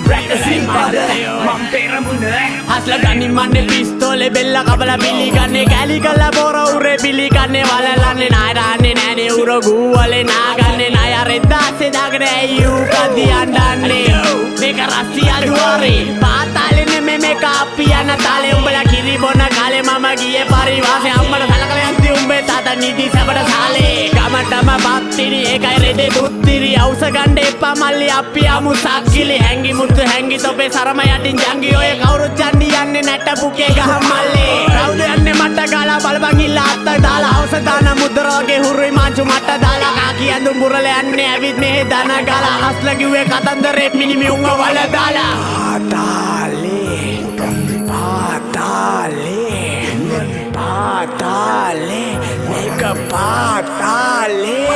practicing mother මම් පෙරමුණ හස්ලා ගනි මන්නේ පිස්තෝලේ බෙල්ල කපලා පිලි ගන්නේ කැලි කළා බොර උරේ පිලි ගන්නේ වලලන්නේ නාය දාන්නේ නෑනේ උර ගූවලේ නාගන්නේ නාය රෙද්දාසේ දාගෙන ඇයු කදි අඬන්නේ මේක රස්සිය දුවරේ පාතාලේ නෙමෙ මේක අපි යන තාලේ උඹලා කිරි බොන කාලේ මම ගියේ පරිවාසේ අම්මලා සලකලා යන්ති උඹේ තාතා නිදි සබඩ සාලේ ගමටම බත්තිරි ඒකයි රෙදේ දුත්තිරි අවුස ගන්න එපා මල්ලි අපි යමු සක්කිලි හැංගි මුතු හැංගි තොපේ සරම යටින් ජංගි ඔය කවුරුත් යන්නේ යන්නේ නැට පුකේ ගහ මල්ලි කවුද යන්නේ මට ගාලා බලපන් ඉල්ල අත්ත දාලා අවුස දාන මුද්‍රාගේ හුරුයි මාංචු මට දාලා කාකි ඇඳුම් බුරල යන්නේ ඇවිත් මෙහෙ දන ගාලා හස්ල කිව්වේ කතන්දරේ මිනිමි උංග වල දාලා පාතාලේ මේක පාතාලේ